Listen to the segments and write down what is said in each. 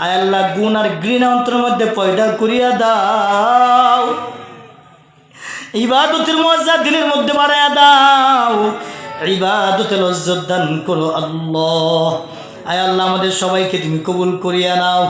আয় আল্লাহ গুণ আর ঘৃণা অন্তরের মধ্যে পয়দা করিয়া দাও, ইবাদতের মজা দিলের মধ্যে বাড়াইয়া দাও, ইবাদতে লজ্জত দান করো আল্লাহ। আয় আল্লাহ আমাদের সবাইকে তুমি কবুল করিয়া নাও।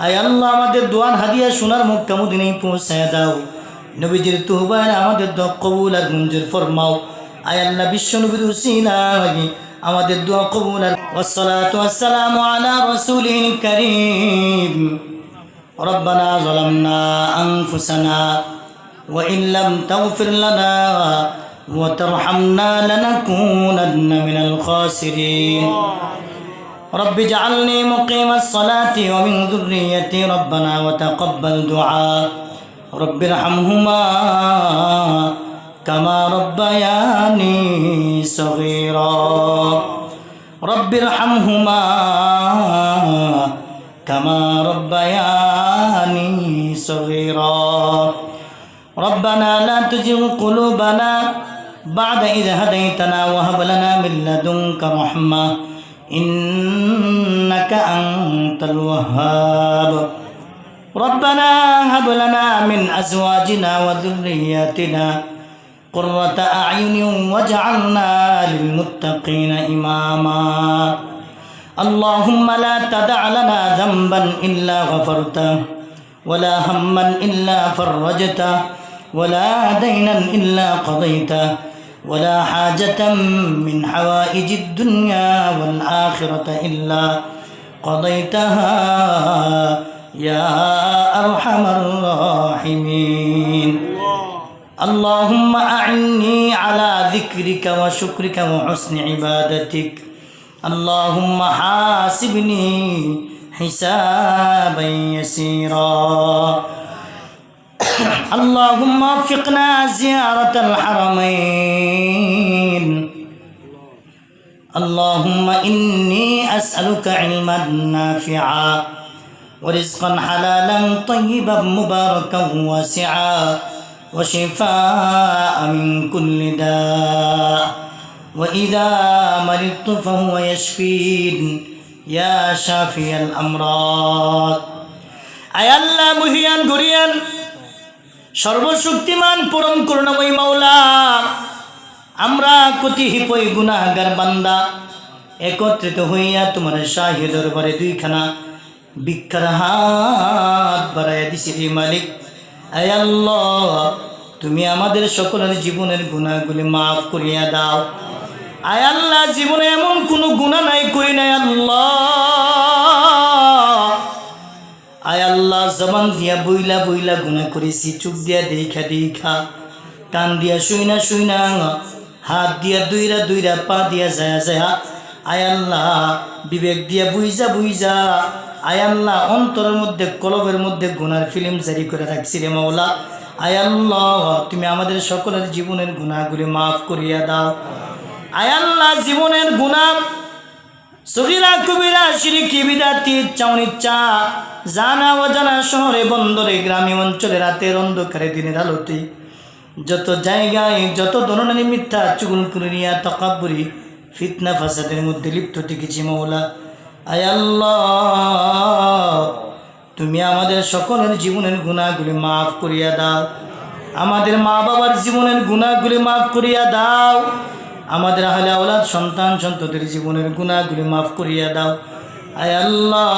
আয় আল্লাহ আমাদের দোয়ান হাদিয়া সোনার মক্কা মদিনায় পৌঁছায় দাও। নবীজির তওবায় আমাদের দোয়া কবুল আর মঞ্জুর ফরমাও। আয় আল্লাহ বিশ্ব নবীর উসিলায় আমাদের দোয়া কবুল আর ওয়াসসালাতু ওয়াসসালামু আলা রাসূলিল কারীম। রব্বানা যালামনা আনফুসানা ওয়া ইন লাম তাগফির লানা ওয়া তারহামনা লানাকুনান্না মিনাল খাসিরিন। رب اجعلني مقيم الصلاة ومن ذريتي ربنا وتقبل دعاء رب ارحمهما كما ربياني صغيرا رب ارحمهما كما ربياني صغيرا ربنا لا تزغ قلوبنا بعد إذ هديتنا وهب لنا من لدنك رحمة إنك أنت الوهاب ربنا هب لنا من أزواجنا وذرياتنا قرة أعين واجعلنا للمتقين إماما اللهم لا تدع لنا ذنبا إلا غفرته ولا هما إلا فرجته ولا دينا إلا قضيته ولا حاجة من حوائج الدنيا والآخرة إلا قضيتها يا أرحم الراحمين اللهم أعني على ذكرك وشكرك وحسن عبادتك اللهم حاسبني حسابا يسيرا اللهم وفقنا زيارة الحرمين اللهم إني أسألك علما نافعا ورزقا حلالا طيبا مباركا واسعا وشفاء من كل داء وإذا مرضت فهو يشفين يا شافي الأمراض أي الله مهيان غريان সর্বশক্তিমান পরম করুণাময় মাওলা, আমরা কতিপয় গুনাহগার বান্দা একত্রিত হইয়া তোমার শাহী দরবারে দুইখানা ভিক্ষার হাত বাড়াইয়া দিছি রে মালিক। আয় আল্লাহ তুমি আমাদের সকলের জীবনের গুনাহগুলি মাফ করিয়া দাও। আয় আল্লাহ জীবনে এমন কোনো গুনাহ নাই করি নাই আল্লাহ। আয় আল্লাহ জবান দিয়া বইলা বইলা গুনাহ করেছি, চোখ দিয়া দেখা দেখা, কান দিয়া শুইনা শুইনা, হাত দিয়া দুইরা দুইরা, পা দিয়া যায় যায়, আয় আল্লাহ বিবেক দিয়া বুইজা বুইজা, আয় আল্লাহ অন্তরের মধ্যে কলবের মধ্যে গুনার ফিল্ম জারি করে রাখছি রে মাওলা। আয় আল্লাহ তুমি আমাদের সকলের জীবনের গুনাহগুলি মাফ করিয়া দাও। আয় আল্লাহ জীবনের গুনাহ সগীরা কবিরা শিরকি বিদাতি চাউনিচ্চা জানা অজানা শহরে বন্দরে গ্রামীণ অঞ্চলে রাতের অন্ধকারে দিনের আলোতে যত জায়গায় যত ধরনের মিথ্যা চুগলখুরিয়া তাকাব্বুরি ফিতনা ফাসাদের মধ্যে লিপ্ত থেকেছি মাওলা। আয় আল্লাহ তুমি আমাদের সকলের জীবনের গুনাহগুলি মাফ করিয়া দাও। আমাদের মা বাবার জীবনের গুনাহগুলি মাফ করিয়া দাও। আমাদের আহলে আওলাদ সন্তান সন্ততির জীবনের গুনাহগুলি মাফ করিয়া দাও। আয় আল্লাহ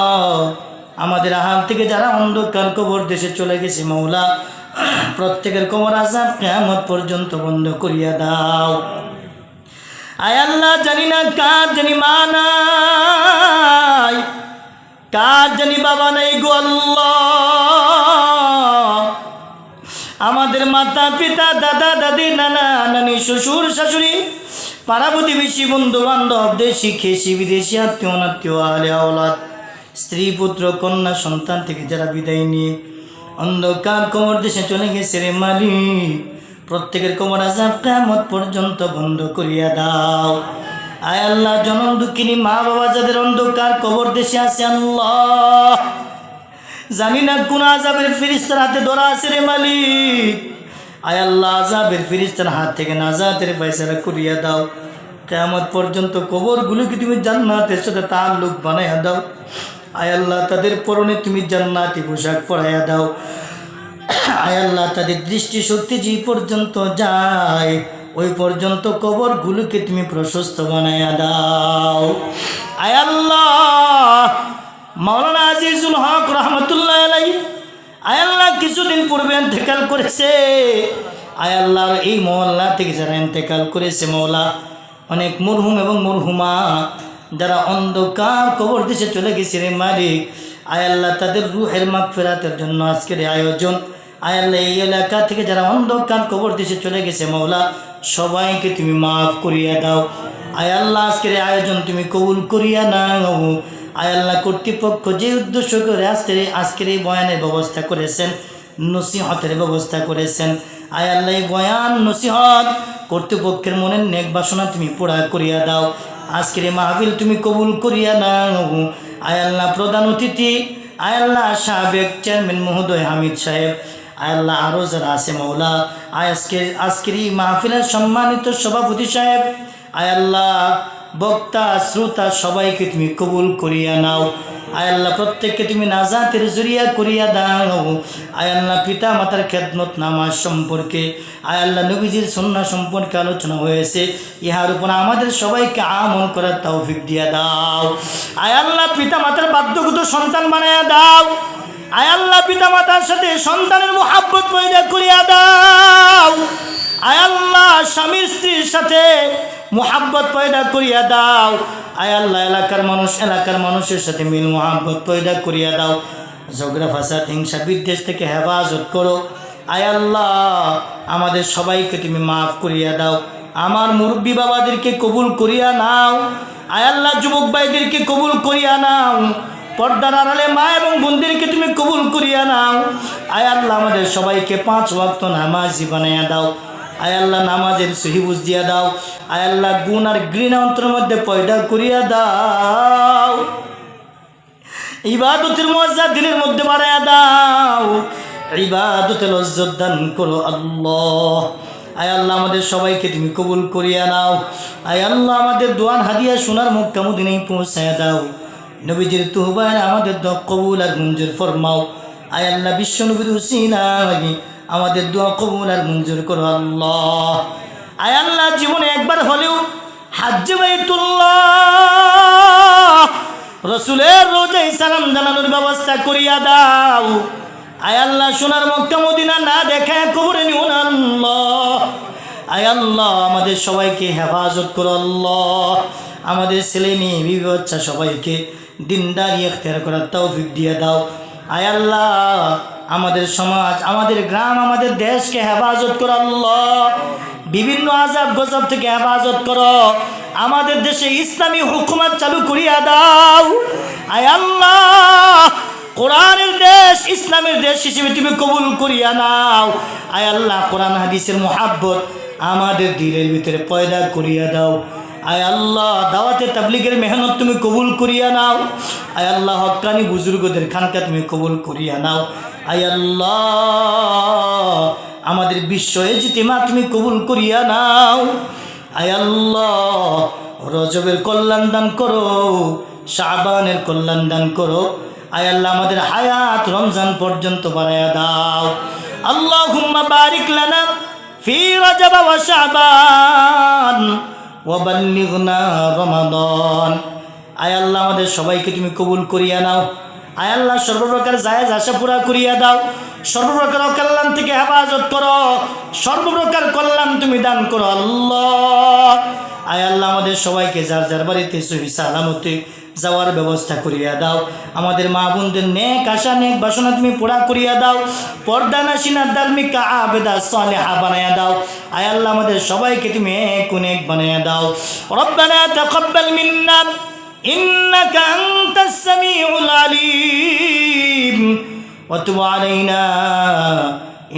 আমাদের আহাল থেকে যারা অন্ধকার কবর দেশে চলে গেছে মাওলা, প্রত্যেকের কবর আযাব কিয়ামত পর্যন্ত বন্ধ করিয়া দাও। আয় আল্লাহ জানি না কার জানি মা নাই, কার জানি বাবা নাই গো আল্লাহ। আমাদের মাতা পিতা দাদা দাদি নানা নানি শ্বশুর শাশুড়ি পাড়া প্রতিবেশী বন্ধু বান্ধব দেশি খেসি বিদেশি আত্মীয় অনাত্মীয় আহলে আওলাদ স্ত্রী পুত্র কন্যা সন্তান থেকে যারা বিদায় নিয়ে অন্ধকার কবর দেশে চলে গেছে রে মালিক, প্রত্যেকের কবর আযাব কিয়ামত পর্যন্ত বন্ধ করিয়া দাও। আয় আল্লাহ জনম দুঃখিনী মা বাবা যাদের অন্ধকার কবর দেশে আছে আল্লাহ জানি না কোন আযাবের ফেরেশতার হাতে ধরা আছে রে মালিক। আয় আল্লাহ আযাবের ফেরেশতার হাত থেকে নাজাতের ফয়সালা করিয়া দাও। কিয়ামত পর্যন্ত কবরগুলোকে তুমি জান্নাতের সাথে তাল্লুক বানাইয়া দাও। আয় আল্লাহ তাদের পরনে তুমি জান্নাতি পোশাক পরাইয়া দাও। আয় আল্লাহ তাদের দৃষ্টিশক্তি যে পর্যন্ত যায় ওই পর্যন্ত কবরগুলোকে তুমি প্রশস্ত বানাইয়া দাও। আয় আল্লাহ মাওলানা আজিজুল হক রহমতুল্লাহ আলাইহি আয় আল্লাহ কিছুদিন পূর্বে ইন্তেকাল করেছে। আয় আল্লাহ এই মহল্লা থেকে যারা ইন্তেকাল করেছে মওলা, অনেক মরহুম এবং মরহুমা যারা অন্ধকার কবর দেশে চলে গেছে রে মালিক, আয় আল্লাহ তাদের রুহের মাগফিরাতের জন্য আজকের এই আয়োজন। আয় আল্লাহ এই এলাকা থেকে যারা অন্ধকার কবর দেশে চলে গেছে মওলা, সবাইকে তুমি মাফ করিয়া দাও। আয় আল্লাহ আজকের এই আয়োজন তুমি কবুল করিয়া নাও। আয় আল্লাহ কর্তৃপক্ষ যে উদ্দেশ্য করে আজকের এই বয়ানের ব্যবস্থা করেছেন, নসিহতের ব্যবস্থা করেছেন, আয় আল্লাহ এই বয়ান নসিহত কর্তৃপক্ষের মনের নেক বাসনা তুমি পুরা করিয়া দাও। আজকের এই মাহফিল তুমি কবুল করিয়া নাও। আয় আল্লাহ প্রধান অতিথি আয় আল্লাহ সাবেক চেয়ারম্যান মহোদয় হামিদ সাহেব, আয় আল্লাহ আরও যারা আছে মৌলা, আজকের এই মাহফিলের সম্মানিত সভাপতি সাহেব, আয় আল্লাহ বক্তা শ্রোতা সবাইকে তুমি কবুল করিয়া নাও। আয় আল্লাহ প্রত্যেককে তুমি নাজাতের জরিয়া করিয়া দাও। আয় আল্লাহ পিতা মাতার খেদমত নামাজ সম্পর্কে, আয় আল্লাহ নবীজির সুন্নাহ সম্পর্কে আলোচনা হয়েছে, ইহার উপর আমাদের সবাইকে আমল করার তৌফিক দিয়া দাও। আয় আল্লাহ পিতা মাতার বাধ্যগত সন্তান বানাইয়া দাও। আয় আল্লাহ পিতা মাতার সাথে সন্তানের মুহাব্বত পয়দা করিয়া দাও। আয় আল্লাহ স্বামী স্ত্রীর সাথে মুহাব্বত পয়দা করিয়া দাও। আয় আল্লাহ এলাকার মানুষের সাথে মিল মুহাব্বত পয়দা করিয়া দাও। ঝগড়া ফাসাদ হিংসা বিদ্বেষ থেকে হেফাজত করো। আয় আল্লাহ আমাদের সবাইকে তুমি মাফ করিয়া দাও। আমার মুরব্বী বাবাদেরকে কবুল করিয়া নাও। আয় আল্লাহ যুবক ভাইদেরকে কবুল করিয়া নাও। পর্দার আড়ালে মা এবং বোনদেরকে তুমি কবুল করিয়া নাও। আয় আল্লাহ আমাদের সবাইকে 5 ওয়াক্ত নামাজি বানাইয়া দাও। আয় আল্লাহ নামাজের সহি বুঝ দিয়া দাও। আয় আল্লাহ গুণ আর ঘৃণা অন্তরের মধ্যে পয়দা করিয়া দাও। ইবাদতের মজা দিলের মধ্যে বাড়াইয়া দাও। ইবাদতে লজ্জত দান করো আল্লাহ। আয় আল্লাহ আমাদের সবাইকে তুমি কবুল করিয়া নাও। আয় আল্লাহ আমাদের দোয়ান হাদিয়া সোনার মক্কা মদিনায় পৌঁছায়া দাও। নবীজির তুহবায় আমাদের দোয়া কবুল আর মঞ্জুর ফরমাও। আয় আল্লাহ বিশ্ব নবীর উসিলায় আমাদের দোয়া কবুল আর মঞ্জুর করো আল্লাহ। আয় আল্লাহ জীবনে একবার হলেও হাজ্জে বাইতুল্লাহ রসুলের রোজায় সালাম জানানোর ব্যবস্থা করিয়া দাও। আয় আল্লাহ সোনার মক্কা মদিনা না দেখায় কবরে নিও না আল্লাহ। আয় আল্লাহ আমাদের সবাইকে হেফাজত করো আল্লাহ। আমাদের ছেলে মেয়ে বিবি বাচ্চা সবাইকে দিনদারি ইখতিয়ার করার তৌফিক দিয়ে দাও। আয় আল্লাহ আমাদের সমাজ, আমাদের গ্রাম, আমাদের দেশকে হেফাজত করো আল্লাহ। বিভিন্ন আযাব গজব থেকে হেফাজত করো। আমাদের দেশে ইসলামী হুকুমত চালু করিয়া দাও। আয় আল্লাহ কোরআনের দেশ, ইসলামের দেশ হিসেবে তুমি কবুল করিয়া নাও। আয় আল্লাহ কোরআন হাদিসের মুহাব্বত আমাদের দিলের ভিতরে পয়দা করিয়া দাও। আয় আল্লাহ দাওয়াতে তাবলীগের মেহনত তুমি কবুল করিয়া নাও। আয় আল্লাহ হক্কানি বুজুর্গদের খানকা তুমি কবুল করিয়া নাও। আয় আল্লাহ আমাদের বিশ্ব ইজতিমা তুমি কবুল করিয়া নাও। আয় আল্লাহ রজবের কল্যাণ দান করো, শাবানের কল্যাণ দান করো। আয় আল্লাহ আমাদের হায়াত রমজান পর্যন্ত বাড়ায়া দাও। আল্লাহুম্মা বারিক লানা ফি রজব ওয়া শাবান ওয়া বাল্লিগনা রমাদান। আয় আল্লাহ আমাদের সবাইকে তুমি কবুল করিয়া নাও। আয় আল্লাহ সর্বপ্রকার জায়েজ আশা পুরা করিয়া দাও। সর্বপ্রকার অকল্যাণ থেকে হেফাজত করো। সর্বপ্রকার কল্যাণ তুমি দান করো আল্লাহ। আয় আল্লাহ আমাদের সবাইকে যার যার বাড়িতে সহি সালামতে যাওয়ার ব্যবস্থা করিয়া দাও। আমাদের মা বোনদের নেক আশা নেক বাসনা তুমি পুরা করিয়া দাও। পর্দা নাশিনা ধার্মিকা আবেদা সালেহা বানায়া দাও। আয় আল্লাহ আমাদের সবাইকে তুমি এক অনেক বানায়া দাও। রব্বানা তাকাব্বাল মিন্না ইন্নাকা আনতাস সামিউল আলিম ওয়া তুব আলাইনা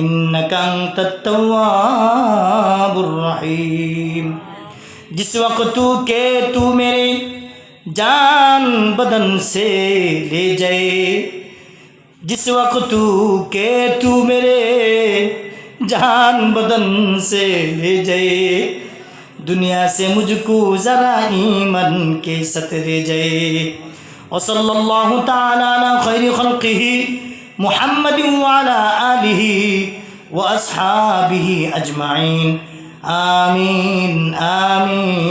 ইন্নাকা আনতাত তাওয়াবুর রহিম। जिस वक्त के तू मेरे जान बदन से ले जाए, जिस वक्त के तू मेरे जान बदन से ले जाए, दुनिया से मुझको ज़रा ईमान के साथ ले जाए। ওয়াসাল্লাল্লাহু তাআলা আলা খায়রি খালকিহি মুহাম্মাদিন ওয়া আলা আলিহি ওয়া আসহাবিহি আজমাইন আমিন আমিন।